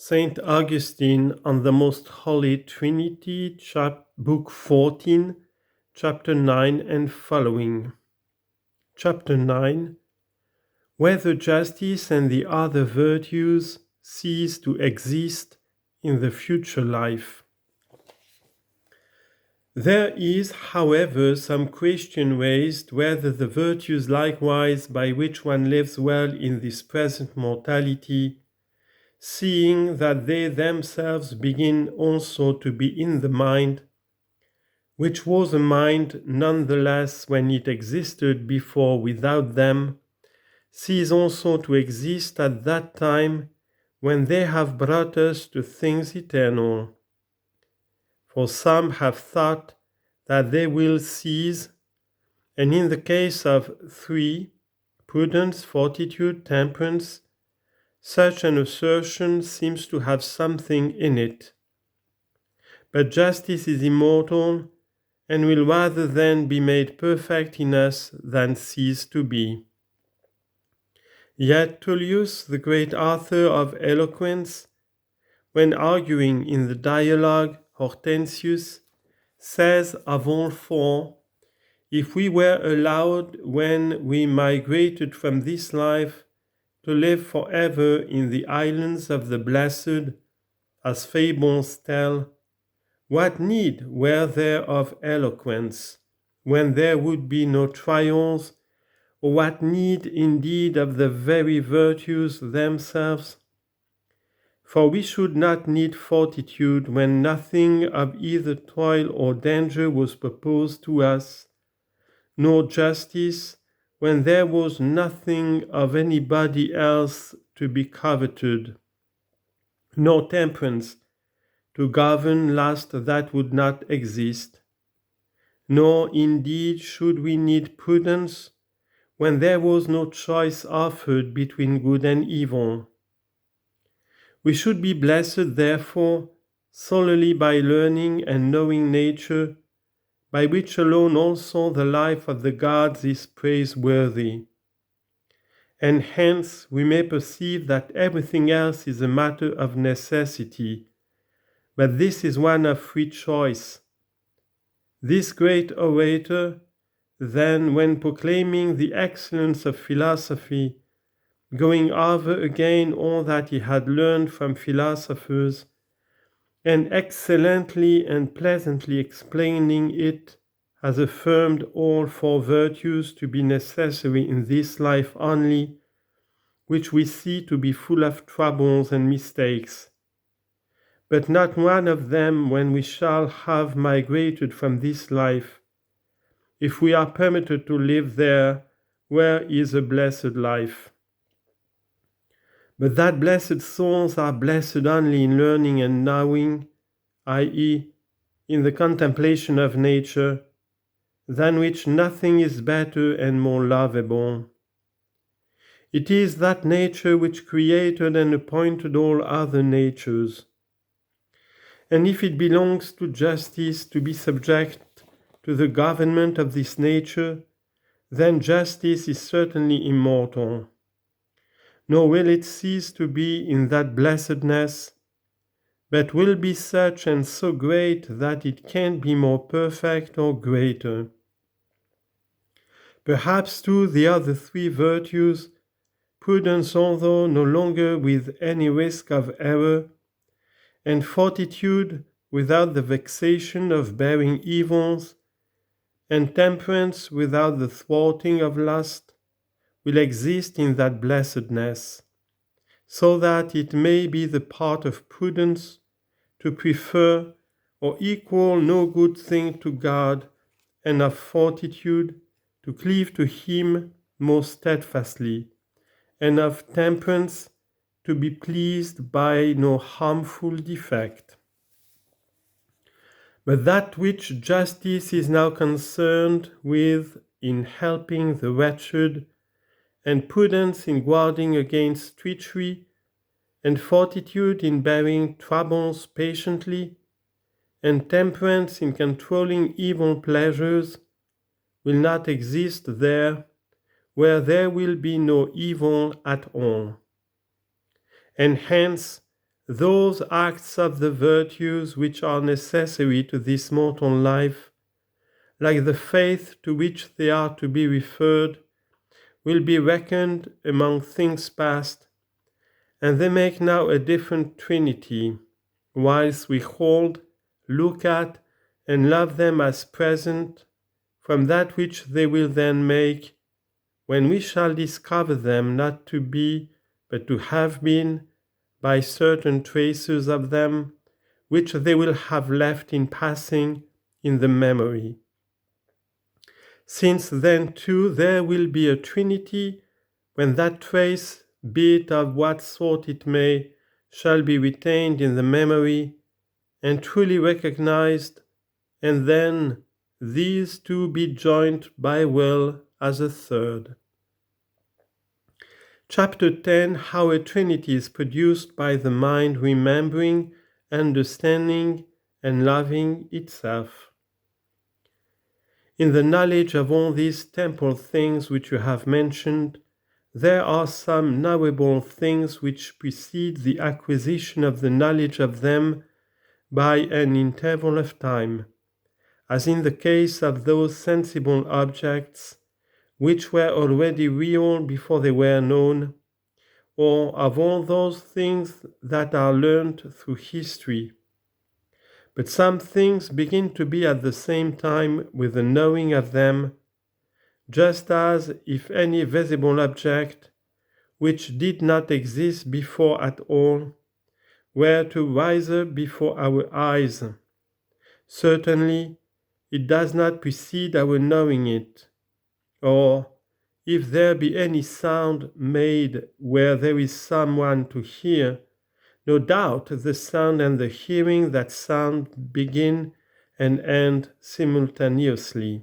Saint Augustine on the Most Holy Trinity, Book 14, Chapter 9 and following. Chapter 9. Whether justice and the other virtues cease to exist in the future life. There is, however, some question raised whether the virtues likewise by which one lives well in this present mortality, seeing that they themselves begin also to be in the mind, which was a mind nonetheless when it existed before without them, cease also to exist at that time when they have brought us to things eternal. For some have thought that they will cease, and in the case of 3, prudence, fortitude, temperance, such an assertion seems to have something in it. But justice is immortal, and will rather then be made perfect in us than cease to be. Yet Tullius, the great author of eloquence, when arguing in the dialogue Hortensius, says of all four, if we were allowed when we migrated from this life to live forever in the islands of the blessed, as fables tell, what need were there of eloquence, when there would be no trials, or what need indeed of the very virtues themselves? For we should not need fortitude when nothing of either toil or danger was proposed to us, nor justice when there was nothing of anybody else to be coveted, nor temperance to govern lest that would not exist. Nor indeed should we need prudence when there was no choice offered between good and evil. We should be blessed, therefore, solely by learning and knowing nature, by which alone also the life of the gods is praiseworthy. And hence we may perceive that everything else is a matter of necessity, but this is one of free choice. This great orator, then, when proclaiming the excellence of philosophy, going over again all that he had learned from philosophers, and excellently and pleasantly explaining it, has affirmed all four virtues to be necessary in this life only, which we see to be full of troubles and mistakes, but not one of them when we shall have migrated from this life, if we are permitted to live there where is a blessed life. But that blessed souls are blessed only in learning and knowing, i.e., in the contemplation of nature, than which nothing is better and more lovable. It is that nature which created and appointed all other natures. And if it belongs to justice to be subject to the government of this nature, then justice is certainly immortal. Nor will it cease to be in that blessedness, but will be such and so great that it can't be more perfect or greater. Perhaps too the other 3 virtues, prudence although no longer with any risk of error, and fortitude without the vexation of bearing evils, and temperance without the thwarting of lust, will exist in that blessedness, so that it may be the part of prudence to prefer or equal no good thing to God, and of fortitude to cleave to Him most steadfastly, and of temperance to be pleased by no harmful defect. But that which justice is now concerned with in helping the wretched, and prudence in guarding against treachery, and fortitude in bearing troubles patiently, and temperance in controlling evil pleasures, will not exist there where there will be no evil at all. And hence those acts of the virtues which are necessary to this mortal life, like the faith to which they are to be referred, will be reckoned among things past, and they make now a different Trinity, whilst we hold, look at, and love them as present, from that which they will then make, when we shall discover them not to be, but to have been, by certain traces of them, which they will have left in passing in the memory. Since then too there will be a Trinity, when that trace, be it of what sort it may, shall be retained in the memory and truly recognized, and then these two be joined by will as a third. Chapter 10. How a Trinity is produced by the mind remembering, understanding, and loving itself. In the knowledge of all these temporal things which you have mentioned, there are some knowable things which precede the acquisition of the knowledge of them by an interval of time, as in the case of those sensible objects which were already real before they were known, or of all those things that are learnt through history. But some things begin to be at the same time with the knowing of them, just as if any visible object, which did not exist before at all, were to rise up before our eyes. Certainly, it does not precede our knowing it, or if there be any sound made where there is someone to hear, no doubt the sound and the hearing that sound begin and end simultaneously.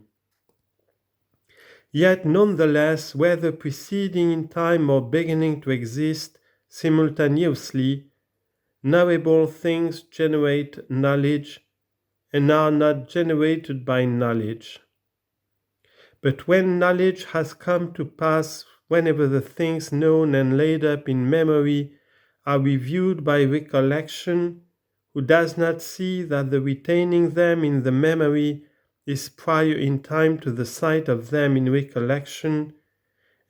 Yet nonetheless, whether preceding in time or beginning to exist simultaneously, knowable things generate knowledge and are not generated by knowledge. But when knowledge has come to pass, whenever the things known and laid up in memory are reviewed by recollection, who does not see that the retaining them in the memory is prior in time to the sight of them in recollection,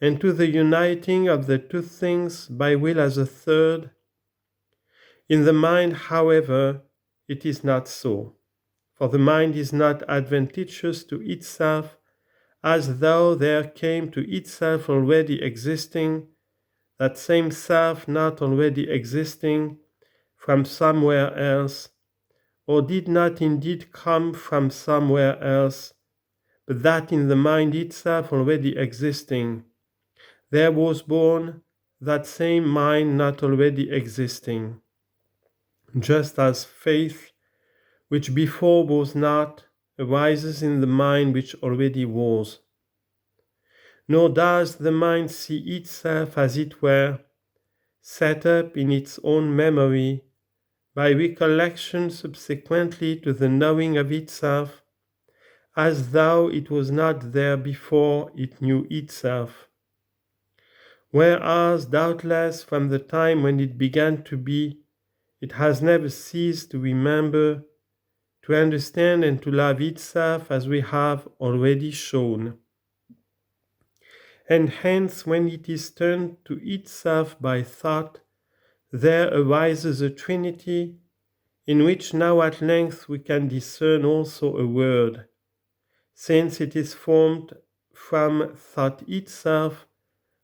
and to the uniting of the two things by will as a third? In the mind, however, it is not so, for the mind is not adventitious to itself, as though there came to itself already existing, that same self not already existing, from somewhere else, or did not indeed come from somewhere else, but that in the mind itself already existing, there was born that same mind not already existing, just as faith, which before was not, arises in the mind which already was. Nor does the mind see itself, as it were, set up in its own memory by recollection subsequently to the knowing of itself, as though it was not there before it knew itself. Whereas, doubtless, from the time when it began to be, it has never ceased to remember, to understand, and to love itself, as we have already shown. And hence, when it is turned to itself by thought, there arises a Trinity, in which now at length we can discern also a word, since it is formed from thought itself,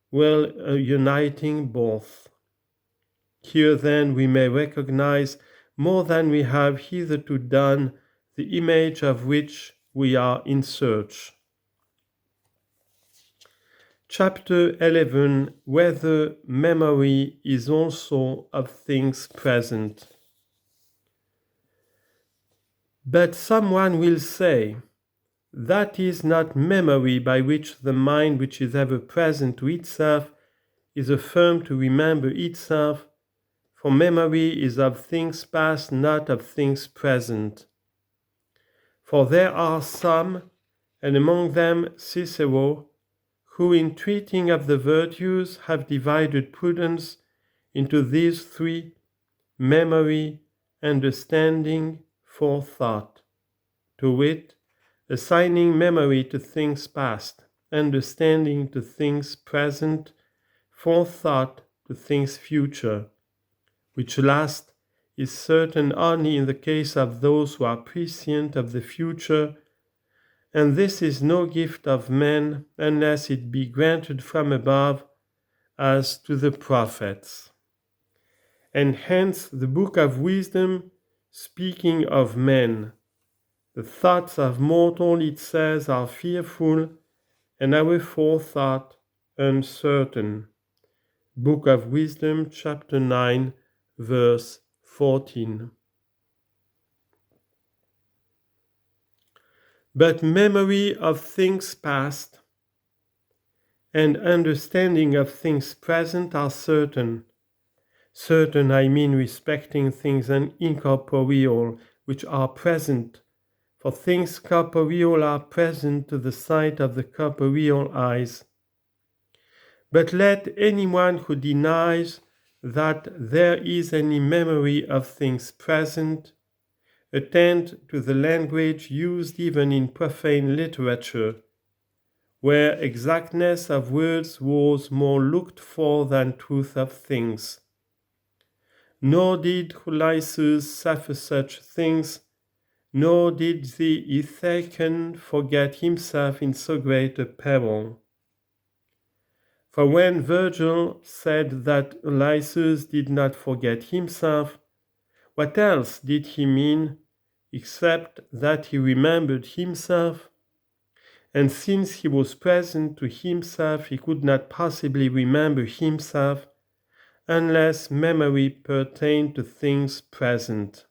well uniting both. Here then we may recognize more than we have hitherto done the image of which we are in search. Chapter 11. Whether memory is also of things present. But someone will say, that is not memory by which the mind which is ever present to itself is affirmed to remember itself, for memory is of things past, not of things present. For there are some, and among them Cicero, who in treating of the virtues have divided prudence into these three, memory, understanding, forethought, to wit, assigning memory to things past, understanding to things present, forethought to things future, which last is certain only in the case of those who are prescient of the future, and this is no gift of men unless it be granted from above, as to the prophets. And hence the book of wisdom, speaking of men, the thoughts of mortal, it says, are fearful, and our forethought uncertain. Book of Wisdom, chapter 9, verse 14. But memory of things past and understanding of things present are certain. Certain, I mean, respecting things incorporeal, which are present, for things corporeal are present to the sight of the corporeal eyes. But let anyone who denies that there is any memory of things present attend to the language used even in profane literature, where exactness of words was more looked for than truth of things. Nor did Lysias suffer such things, nor did the Ithacan forget himself in so great a peril. For when Virgil said that Lysias did not forget himself, what else did he mean except that he remembered himself? And since he was present to himself, he could not possibly remember himself unless memory pertained to things present.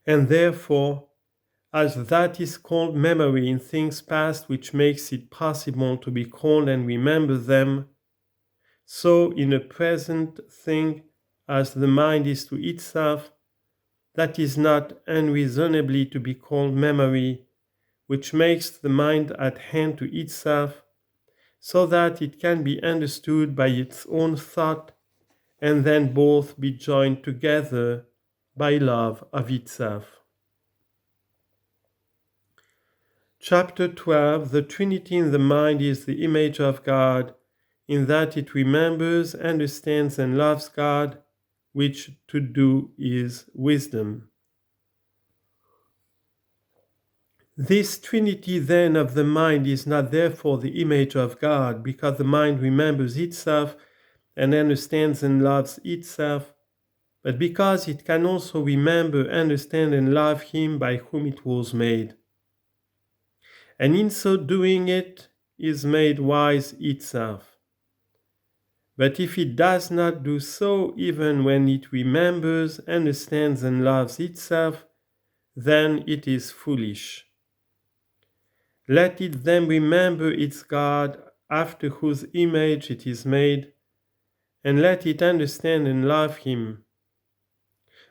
And therefore, as that is called memory in things past, which makes it possible to recall and remember them, so in a present thing, as the mind is to itself, that is not unreasonably to be called memory, which makes the mind at hand to itself, so that it can be understood by its own thought, and then both be joined together by love of itself. Chapter 12. The Trinity in the mind is the image of God, in that it remembers, understands, and loves God, which to do is wisdom. This Trinity then of the mind is not therefore the image of God, because the mind remembers itself and understands and loves itself, but because it can also remember, understand, and love Him by whom it was made. And in so doing it is made wise itself. But if it does not do so even when it remembers, understands, and loves itself, then it is foolish. Let it then remember its God, after whose image it is made, and let it understand and love Him.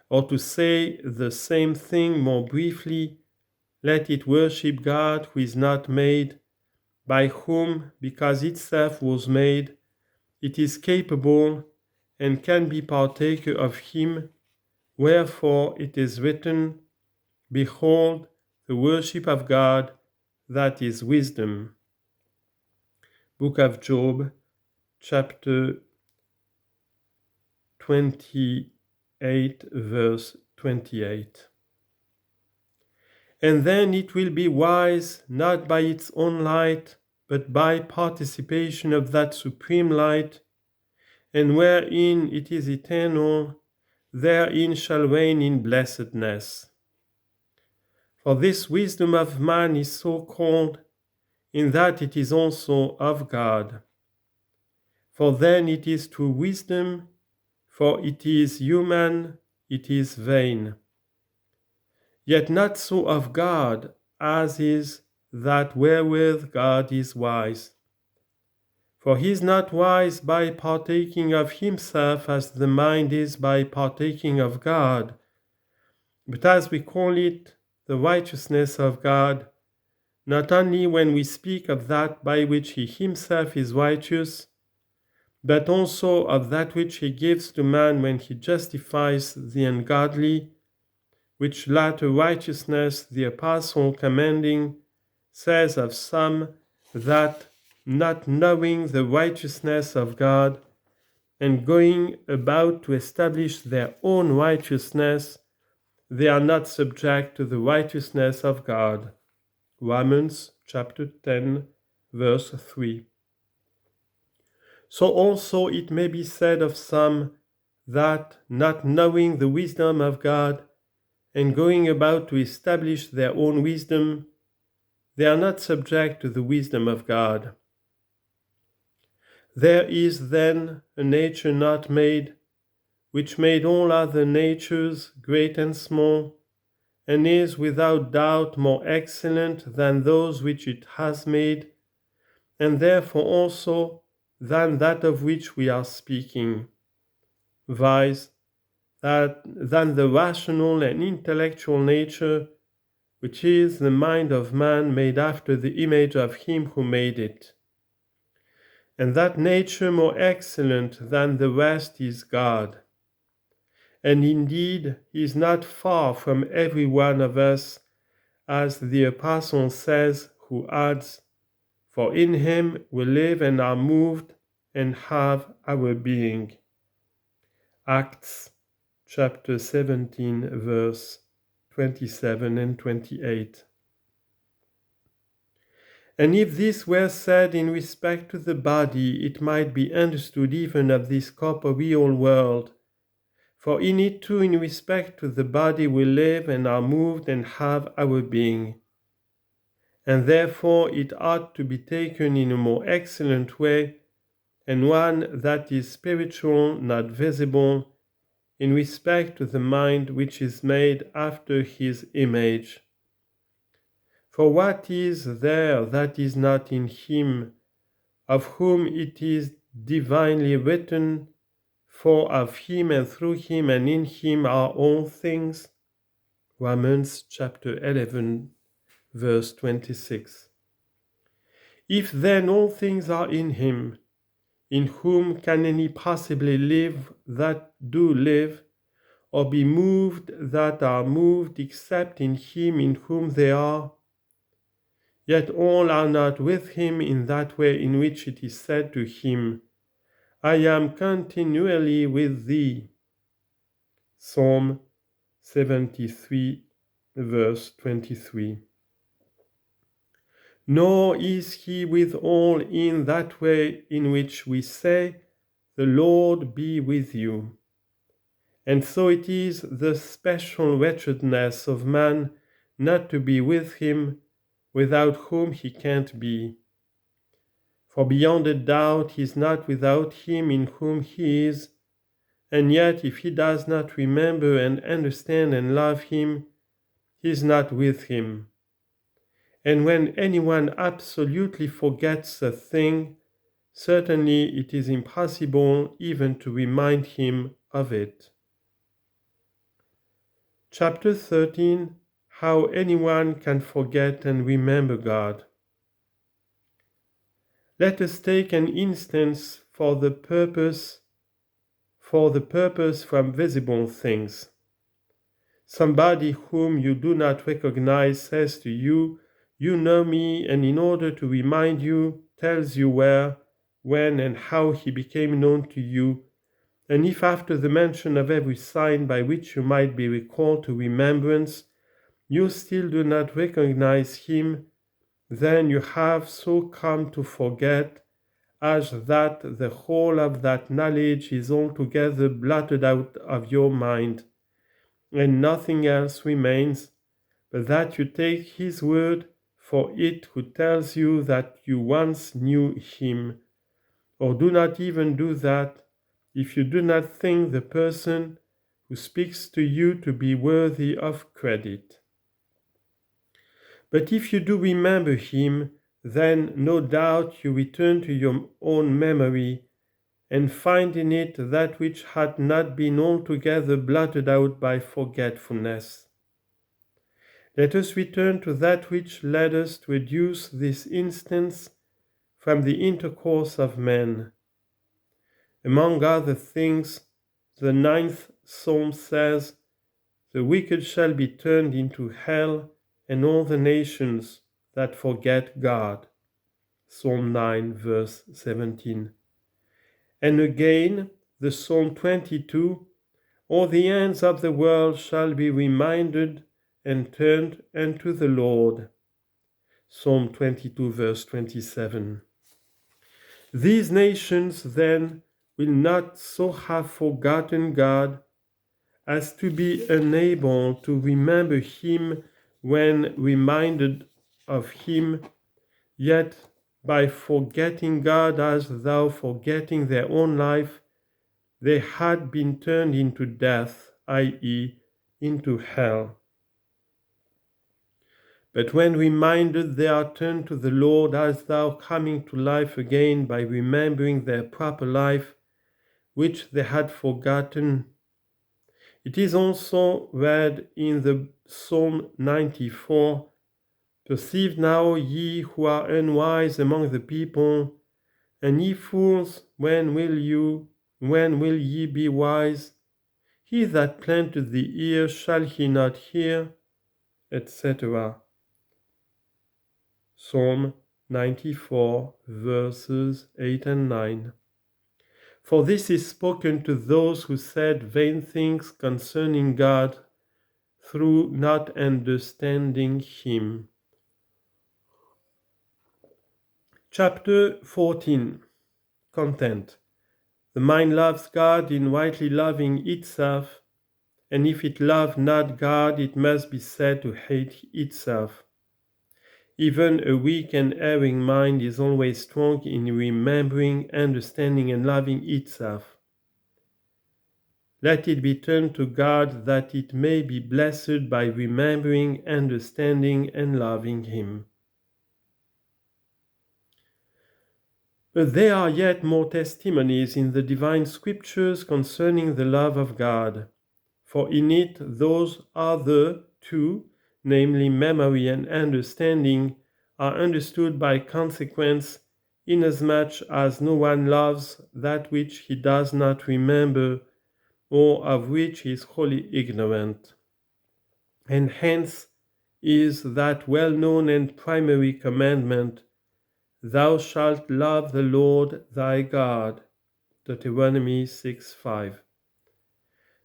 Or to say the same thing more briefly, let it worship God who is not made, by whom, because itself was made, it is capable and can be partaker of Him, wherefore it is written, Behold, the worship of God, that is wisdom. Book of Job, chapter 28, verse 28. And then it will be wise not by its own light, but by participation of that supreme light, and wherein it is eternal, therein shall reign in blessedness. For this wisdom of man is so called, in that it is also of God. For then it is true wisdom, for it is human, it is vain. Yet not so of God, as is that wherewith God is wise. For he is not wise by partaking of himself as the mind is by partaking of God, but as we call it, the righteousness of God, not only when we speak of that by which he himself is righteous, but also of that which he gives to man when he justifies the ungodly, which latter righteousness the apostle commending says of some that, not knowing the righteousness of God, and going about to establish their own righteousness, they are not subject to the righteousness of God. Romans chapter 10, verse 3. So also it may be said of some that, not knowing the wisdom of God, and going about to establish their own wisdom, they are not subject to the wisdom of God. There is then a nature not made, which made all other natures, great and small, and is without doubt more excellent than those which it has made, and therefore also than that of which we are speaking, viz., than the rational and intellectual nature, which is the mind of man made after the image of him who made it. And that nature more excellent than the rest is God. And indeed he is not far from every one of us, as the apostle says, who adds, "For in him we live and are moved and have our being." Acts chapter 17, verse 27 and 28. And if this were said in respect to the body, it might be understood even of this corporeal world. For in it too, in respect to the body, we live and are moved and have our being. And therefore it ought to be taken in a more excellent way, and one that is spiritual, not visible, in respect to the mind which is made after his image. For what is there that is not in him, of whom it is divinely written, "For of him and through him and in him are all things"? Romans chapter 11, verse 26. If then all things are in him, in whom can any possibly live that do live, or be moved that are moved, except in him in whom they are? Yet all are not with him in that way in which it is said to him, "I am continually with thee." Psalm 73, verse 23. Nor is he with all in that way in which we say, "The Lord be with you." And so it is the special wretchedness of man not to be with him, without whom he can't be. For beyond a doubt he is not without him in whom he is, and yet if he does not remember and understand and love him, he is not with him. And when anyone absolutely forgets a thing, certainly it is impossible even to remind him of it. Chapter 13. How anyone can forget and remember God. Let us take an instance for the purpose from visible things. Somebody whom you do not recognize says to you, "You know me," and in order to remind you, tells you where, when, and how he became known to you. And if after the mention of every sign by which you might be recalled to remembrance, you still do not recognize him, then you have so come to forget, as that the whole of that knowledge is altogether blotted out of your mind, and nothing else remains, but that you take his word for it who tells you that you once knew him, or do not even do that, if you do not think the person who speaks to you to be worthy of credit. But if you do remember him, then no doubt you return to your own memory, and find in it that which had not been altogether blotted out by forgetfulness. Let us return to that which led us to adduce this instance from the intercourse of men. Among other things, the 9th Psalm says, "The wicked shall be turned into hell, and all the nations that forget God." Psalm 9, verse 17. And again, the Psalm 22, "All the ends of the world shall be reminded and turned unto the Lord." Psalm 22, verse 27. These nations, then, will not so have forgotten God as to be unable to remember Him when reminded of Him, yet by forgetting God as though forgetting their own life, they had been turned into death, i.e., into hell. But when reminded, they are turned to the Lord as though coming to life again by remembering their proper life, which they had forgotten. It is also read in the Psalm 94, "Perceive now, ye who are unwise among the people, and ye fools, when will ye be wise? He that planteth the ear, shall he not hear?" etc. Psalm 94, verses 8 and 9. For this is spoken to those who said vain things concerning God, through not understanding Him. Chapter 14. Content. The mind loves God in rightly loving itself, and if it love not God, it must be said to hate itself. Even a weak and erring mind is always strong in remembering, understanding, and loving itself. Let it be turned to God that it may be blessed by remembering, understanding, and loving Him. But there are yet more testimonies in the divine scriptures concerning the love of God. For in it those other two, namely memory and understanding, are understood by consequence, inasmuch as no one loves that which he does not remember, or of which he is wholly ignorant. And hence is that well-known and primary commandment, "Thou shalt love the Lord thy God." Deuteronomy 6:5.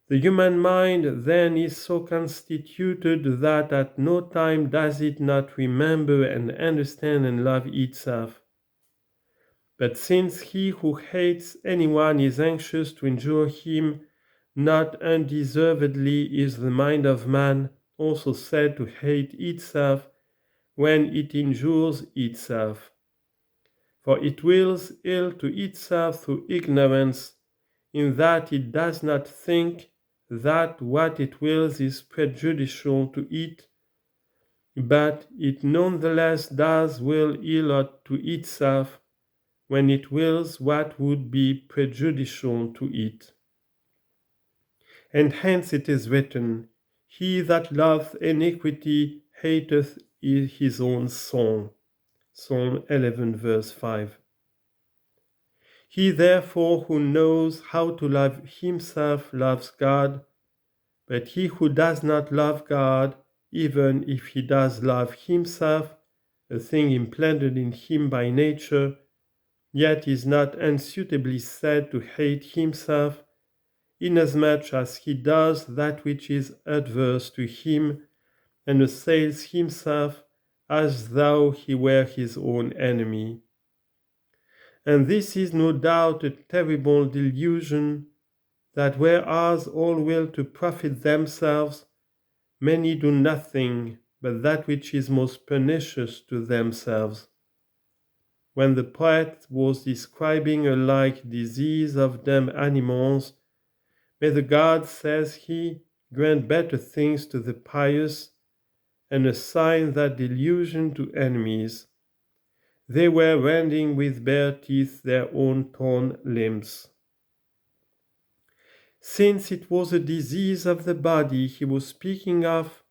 The human mind then is so constituted that at no time does it not remember and understand and love itself. But since he who hates anyone is anxious to injure him, not undeservedly is the mind of man also said to hate itself when it injures itself. For it wills ill to itself through ignorance, in that it does not think that what it wills is prejudicial to it, but it nonetheless does will ill to itself when it wills what would be prejudicial to it. And hence it is written, "He that loveth iniquity hateth his own soul." Psalm 11, verse 5. He therefore who knows how to love himself loves God, but he who does not love God, even if he does love himself, a thing implanted in him by nature, yet is not unsuitably said to hate himself, inasmuch as he does that which is adverse to him, and assails himself as though he were his own enemy. And this is no doubt a terrible delusion, that whereas all will to profit themselves, many do nothing but that which is most pernicious to themselves. When the poet was describing a like disease of dumb animals, "May the gods," says he, "grant better things to the pious, and assign that delusion to enemies. They were rending with bare teeth their own torn limbs." Since it was a disease of the body he was speaking of,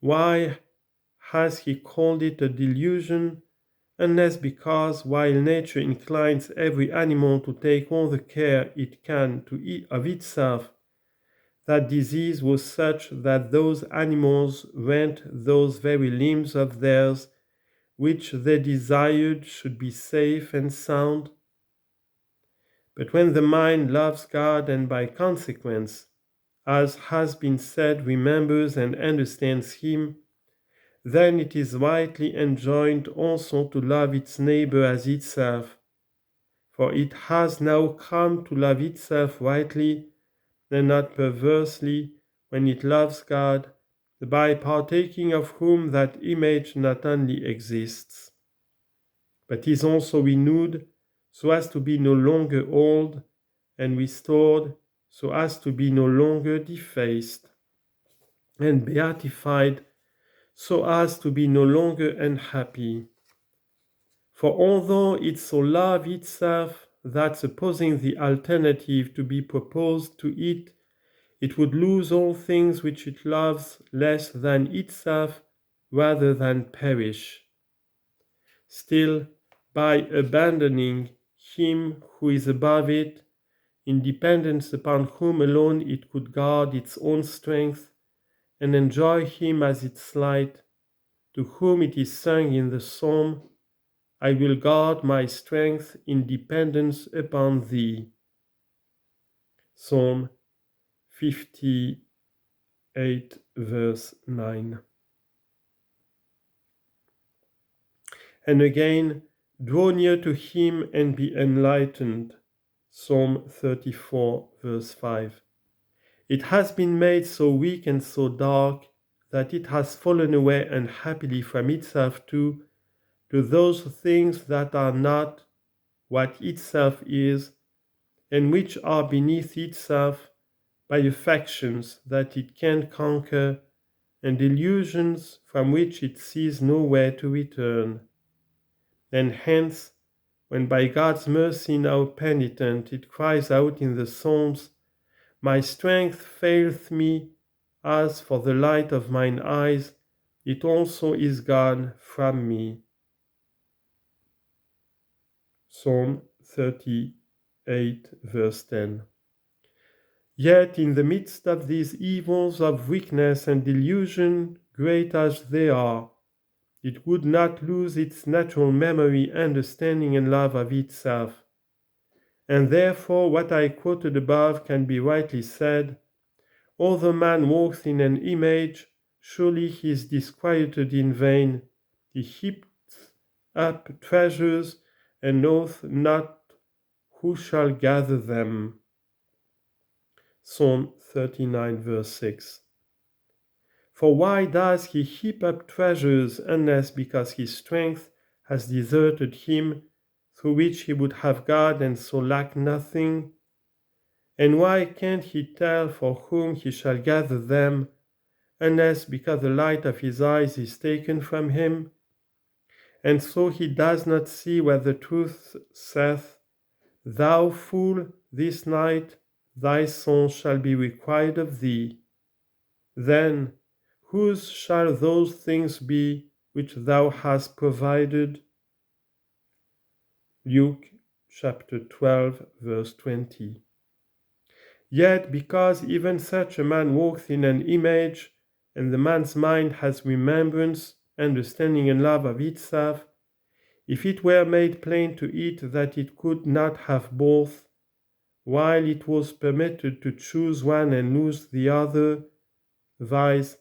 why has he called it a delusion, unless because, while nature inclines every animal to take all the care it can of itself, that disease was such that those animals rent those very limbs of theirs which they desired should be safe and sound. But when the mind loves God and by consequence, as has been said, remembers and understands Him, then it is rightly enjoined also to love its neighbor as itself, for it has now come to love itself rightly and not perversely when it loves God, by partaking of whom that image not only exists, but is also renewed so as to be no longer old, and restored so as to be no longer defaced, and beatified so as to be no longer unhappy. For although it so loves itself that, supposing the alternative to be proposed to it, it would lose all things which it loves less than itself rather than perish, still, by abandoning Him who is above it, in dependence upon whom alone it could guard its own strength, and enjoy Him as its light, to whom it is sung in the psalm, I will guard my strength in dependence upon Thee. Psalm 58, verse 9. And again, draw near to Him and be enlightened. Psalm 34, verse 5. It has been made so weak and so dark that it has fallen away unhappily from itself too, to those things that are not what itself is, and which are beneath itself, by affections that it can conquer, and illusions from which it sees no way to return. And hence, when by God's mercy now penitent, it cries out in the Psalms, my strength faileth me, as for the light of mine eyes, it also is gone from me. Psalm 38, verse 10. Yet in the midst of these evils of weakness and delusion, great as they are, it would not lose its natural memory, understanding, and love of itself. And therefore what I quoted above can be rightly said, although man walks in an image, surely he is disquieted in vain. He heaps up treasures, and knoweth not who shall gather them. Psalm 39, verse 6. For why does he heap up treasures unless because his strength has deserted him, through which he would have God and so lack nothing? And why can't he tell for whom he shall gather them, unless because the light of his eyes is taken from him? And so he does not see where the truth saith, Thou fool, this night thy soul shall be required of thee. Then whose shall those things be which thou hast provided? Luke chapter 12, verse 20. Yet because even such a man walks in an image, and the man's mind has remembrance, understanding, and love of itself, if it were made plain to it that it could not have both, while it was permitted to choose one and lose the other, viz.,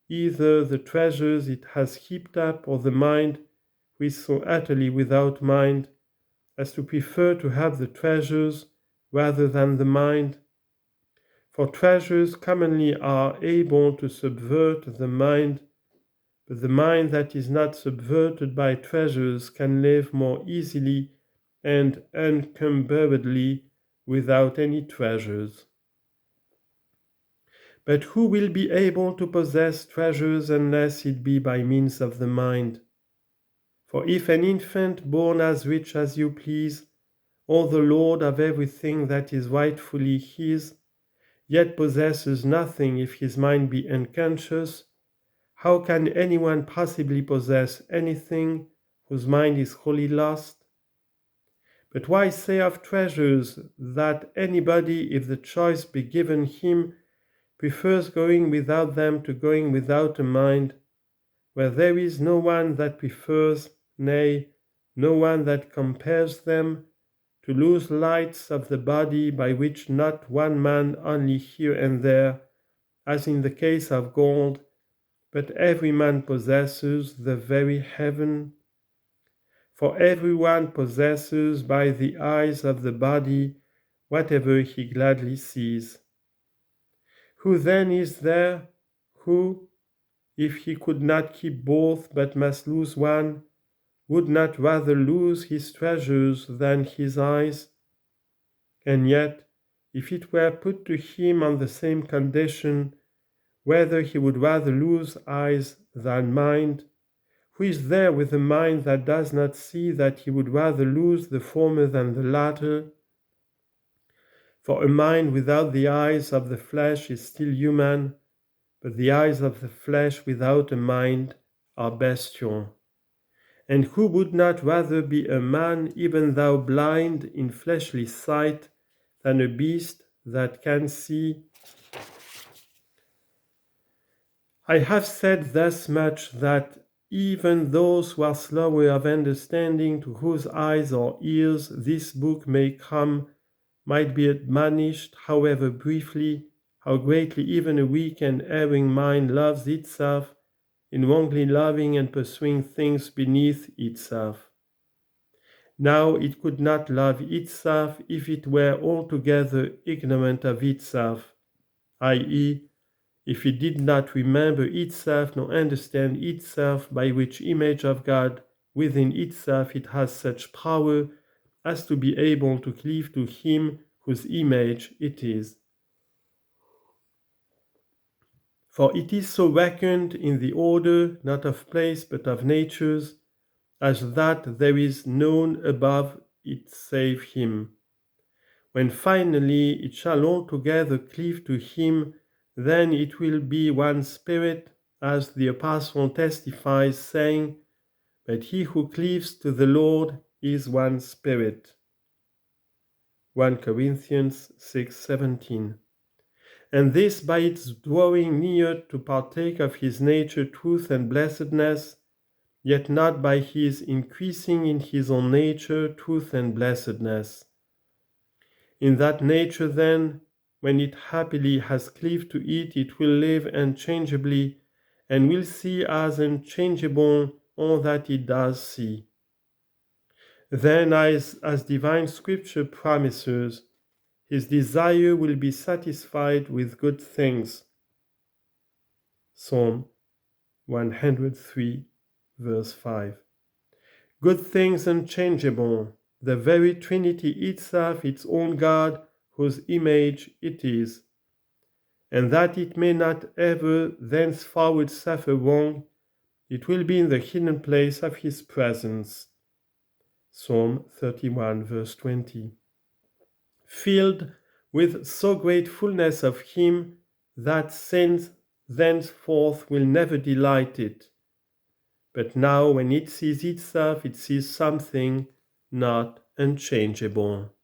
either the treasures it has heaped up or the mind, which is so utterly without mind, as to prefer to have the treasures rather than the mind. For treasures commonly are able to subvert the mind, but the mind that is not subverted by treasures can live more easily and uncumberedly without any treasures. But who will be able to possess treasures unless it be by means of the mind? For if an infant born as rich as you please, or the lord of everything that is rightfully his, yet possesses nothing if his mind be unconscious, how can anyone possibly possess anything whose mind is wholly lost? But why say of treasures that anybody, if the choice be given him, prefers going without them to going without a mind, where there is no one that prefers, nay, no one that compares them, to lose lights of the body by which not one man only here and there, as in the case of gold, but every man possesses the very heaven? For every one possesses by the eyes of the body whatever he gladly sees. Who then is there who, if he could not keep both but must lose one, would not rather lose his treasures than his eyes? And yet, if it were put to him on the same condition, whether he would rather lose eyes than mind, who is there with a mind that does not see that he would rather lose the former than the latter? For a mind without the eyes of the flesh is still human, but the eyes of the flesh without a mind are bestial. And who would not rather be a man, even though blind in fleshly sight, than a beast that can see? I have said thus much that even those who are slower of understanding, to whose eyes or ears this book may come, might be admonished, however briefly, how greatly even a weak and erring mind loves itself, in wrongly loving and pursuing things beneath itself. Now it could not love itself if it were altogether ignorant of itself, i.e., if it did not remember itself nor understand itself, by which image of God within itself it has such power as to be able to cleave to him whose image it is. For it is so reckoned in the order, not of place but of natures, as that there is none above it save him. When finally it shall altogether cleave to him, then it will be one spirit, as the Apostle testifies, saying, "But he who cleaves to the Lord is one spirit." 1 Corinthians 6:17. And this by its drawing near to partake of his nature, truth, and blessedness, yet not by his increasing in his own nature, truth, and blessedness. In that nature, then, when it happily has cleaved to it will live unchangeably, and will see as unchangeable all that it does see. Then, as divine scripture promises, his desire will be satisfied with good things. Psalm 103, verse 5. Good things unchangeable, the very Trinity itself, its own God, whose image it is, and that it may not ever thenceforward suffer wrong, it will be in the hidden place of his presence. Psalm 31, verse 20. Filled with so great fullness of him that sin thenceforth will never delight it. But now when it sees itself, it sees something not unchangeable.